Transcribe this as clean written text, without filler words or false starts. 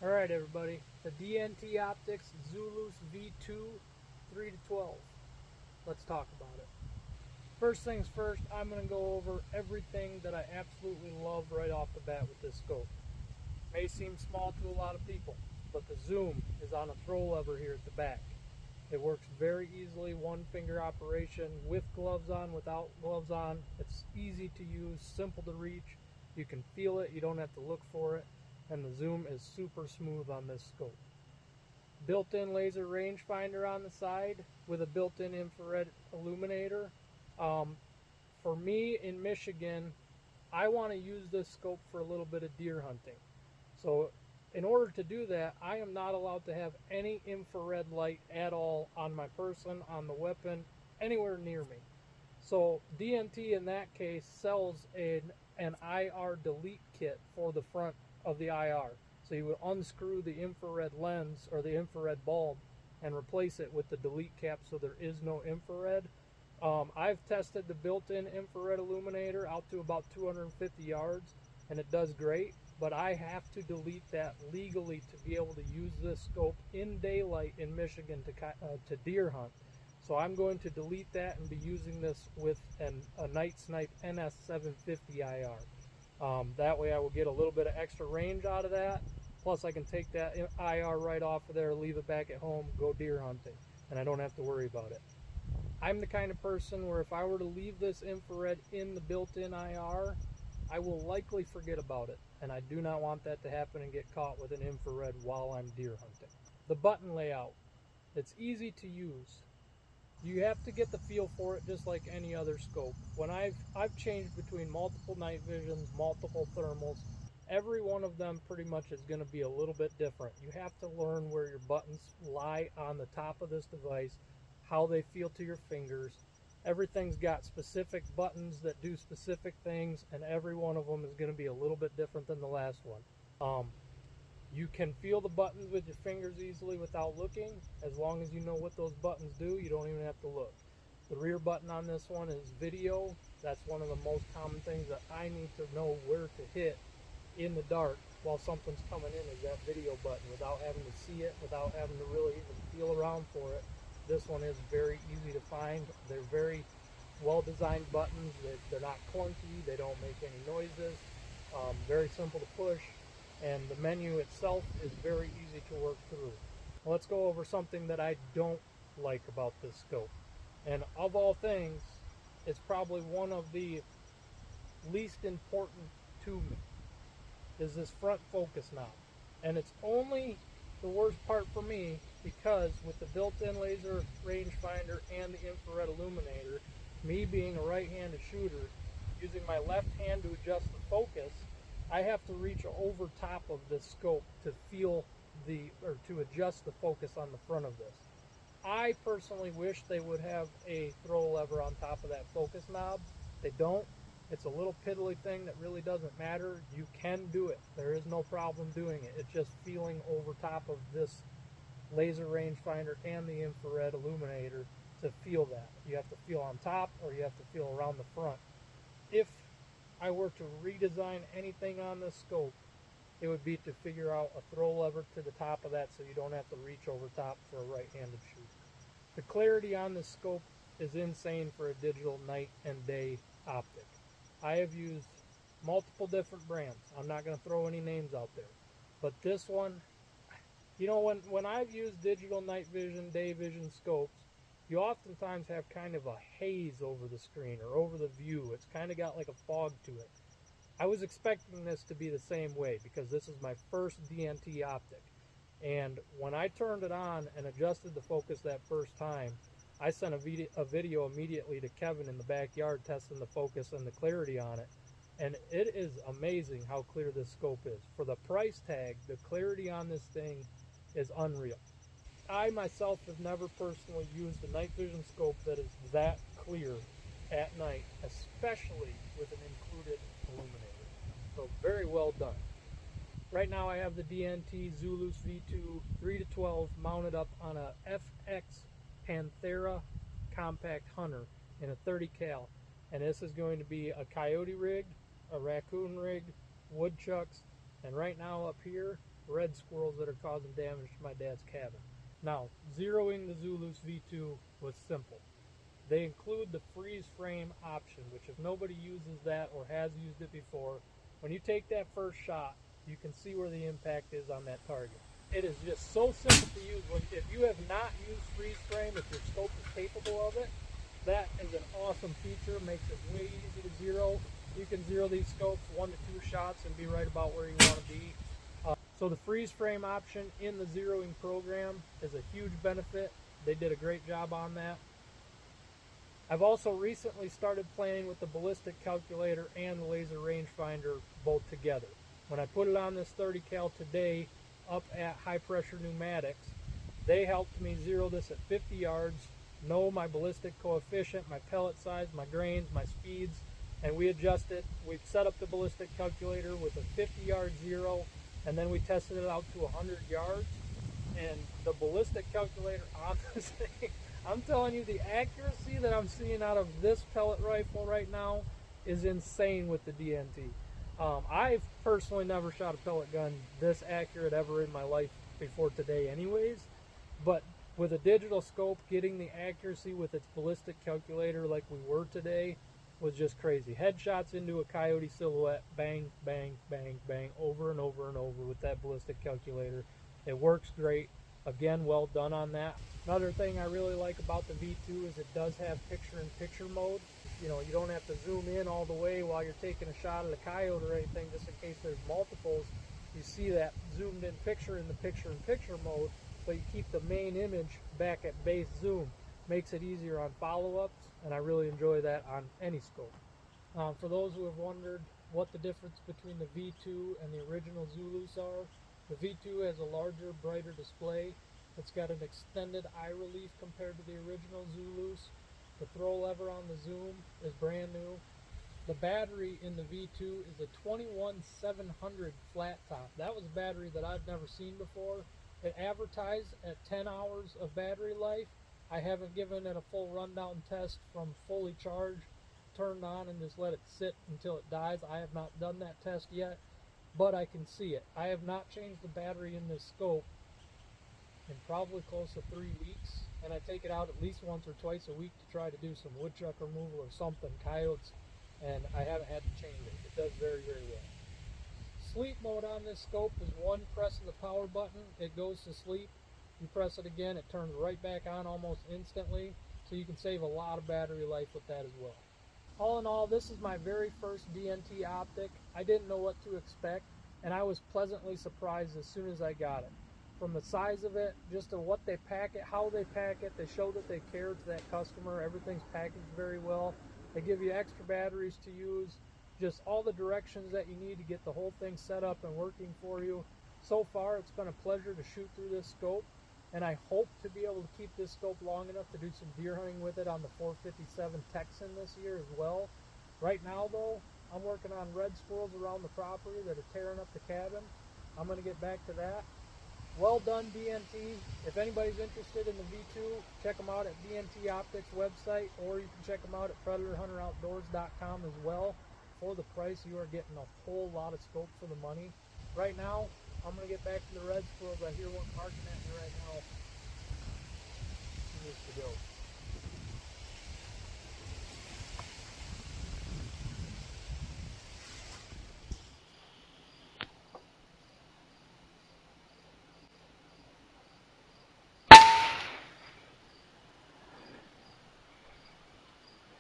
Alright everybody, the DNT Optics Zulus V2 3 to 12. Let's talk about it. First things first, I'm going to go over everything that I absolutely love right off the bat with this scope. It may seem small to a lot of people, but the zoom is on a throw lever here at the back. It works very easily, one finger operation with gloves on, without gloves on. It's easy to use, simple to reach. You can feel it, you don't have to look for it, and the zoom is super smooth on this scope. Built-in laser rangefinder on the side with a built-in infrared illuminator. For me in Michigan, I want to use this scope for a little bit of deer hunting. So in order to do that, I am not allowed to have any infrared light at all on my person, on the weapon, anywhere near me. So DNT in that case sells an IR delete kit for the front of the IR. So you would unscrew the infrared lens or the infrared bulb and replace it with the delete cap so there is no infrared. I've tested the built-in infrared illuminator out to about 250 yards and it does great, but I have to delete that legally to be able to use this scope in daylight in Michigan to deer hunt. So I'm going to delete that and be using this with a Night Snipe NS750 IR. That way I will get a little bit of extra range out of that. Plus I can take that IR right off of there, leave it back at home, go deer hunting, and I don't have to worry about it. I'm the kind of person where if I were to leave this infrared in the built-in IR, I will likely forget about it, and I do not want that to happen and get caught with an infrared while I'm deer hunting. The button layout, it's easy to use. You have to get the feel for it just like any other scope. When I've changed between multiple night visions, multiple thermals, every one of them pretty much is going to be a little bit different. You have to learn where your buttons lie on the top of this device, how they feel to your fingers. Everything's got specific buttons that do specific things, and every one of them is going to be a little bit different than the last one. You can feel the buttons with your fingers easily without looking. As long as you know what those buttons do, you don't even have to look. The rear button on this one is video. That's one of the most common things that I need to know where to hit in the dark while something's coming in, is that video button, without having to see it, without having to really even feel around for it. This one is very easy to find. They're very well designed buttons. They're not clunky, they don't make any noises. Very simple to push, and the menu itself is very easy to work through. Let's go over something that I don't like about this scope. And of all things, it's probably one of the least important to me, is this front focus knob. And it's only the worst part for me because with the built-in laser rangefinder and the infrared illuminator, me being a right-handed shooter, using my left hand to adjust the focus, I have to reach over top of this scope to feel to adjust the focus on the front of this. I personally wish they would have a throw lever on top of that focus knob. They don't. It's a little piddly thing that really doesn't matter. You can do it. There is no problem doing it. It's just feeling over top of this laser rangefinder and the infrared illuminator to feel that. You have to feel on top or you have to feel around the front. If I were to redesign anything on this scope, it would be to figure out a throw lever to the top of that so you don't have to reach over top for a right-handed shooter. The clarity on this scope is insane for a digital night and day optic. I have used multiple different brands. I'm not going to throw any names out there. But this one, you know, when I've used digital night vision, day vision scopes, you oftentimes have kind of a haze over the screen or over the view. It's kind of got like a fog to it. I was expecting this to be the same way because this is my first DNT optic. And when I turned it on and adjusted the focus that first time, I sent a video immediately to Kevin in the backyard testing the focus and the clarity on it. And it is amazing how clear this scope is. For the price tag, the clarity on this thing is unreal. I myself have never personally used a night vision scope that is that clear at night, especially with an included illuminator. So very well done. Right now I have the DNT Zulus V2 3 to 12 mounted up on a FX Panthera compact hunter in a 30 cal, and this is going to be a coyote rig, a raccoon rig, woodchucks, and right now up here red squirrels that are causing damage to my dad's cabin. Now, zeroing the Zulus V2 was simple. They include the freeze frame option, which if nobody uses that or has used it before, when you take that first shot, you can see where the impact is on that target. It is just so simple to use. If you have not used freeze frame, if your scope is capable of it, that is an awesome feature. Makes it way easy to zero. You can zero these scopes 1 to 2 shots and be right about where you want to be. So the freeze frame option in the zeroing program is a huge benefit. They did a great job on that. I've also recently started playing with the ballistic calculator and the laser rangefinder both together. When I put it on this 30 cal today up at high pressure pneumatics, they helped me zero this at 50 yards, know my ballistic coefficient, my pellet size, my grains, my speeds, and we adjusted. We've set up the ballistic calculator with a 50-yard zero, and then we tested it out to 100 yards. And the ballistic calculator on this thing, I'm telling you, the accuracy that I'm seeing out of this pellet rifle right now is insane with the DNT. I've personally never shot a pellet gun this accurate ever in my life before today anyways, but with a digital scope, getting the accuracy with its ballistic calculator like we were today was just crazy. Headshots into a coyote silhouette, bang, bang, bang, bang, over and over and over with that ballistic calculator. It works great. Again, well done on that. Another thing I really like about the V2 is it does have picture-in-picture mode. You know, you don't have to zoom in all the way while you're taking a shot at a coyote or anything, just in case there's multiples. You see that zoomed in picture in the picture-in-picture mode, but you keep the main image back at base zoom. Makes it easier on follow-ups, and I really enjoy that on any scope. For those who have wondered what the difference between the V2 and the original Zulus are, the V2 has a larger, brighter display. It's got an extended eye relief compared to the original Zulus. The throw lever on the zoom is brand new. The battery in the V2 is a 21700 flat top. That was a battery that I've never seen before. It advertised at 10 hours of battery life. I haven't given it a full rundown test from fully charged, turned on, and just let it sit until it dies. I have not done that test yet, but I can see it. I have not changed the battery in this scope in probably close to 3 weeks, and I take it out at least once or twice a week to try to do some woodchuck removal or something, coyotes, and I haven't had to change it. It does very, very well. Sleep mode on this scope is one press of the power button, it goes to sleep. You press it again, it turns right back on almost instantly, so you can save a lot of battery life with that as well. All in all, this is my very first DNT optic. I didn't know what to expect, and I was pleasantly surprised as soon as I got it. From the size of it, just to what they pack it, how they pack it, they show that they care to that customer. Everything's packaged very well. They give you extra batteries to use, just all the directions that you need to get the whole thing set up and working for you. So far, it's been a pleasure to shoot through this scope, and I hope to be able to keep this scope long enough to do some deer hunting with it on the 457 Texan this year as well. Right now, though, I'm working on red squirrels around the property that are tearing up the cabin. I'm going to get back to that. Well done, DNT. If anybody's interested in the V2, check them out at DNT Optics website, or you can check them out at PredatorHunterOutdoors.com as well. For the price, you are getting a whole lot of scope for the money. Right now, I'm going to get back to the red squirrels. I hear one barking at me right now. He needs to go.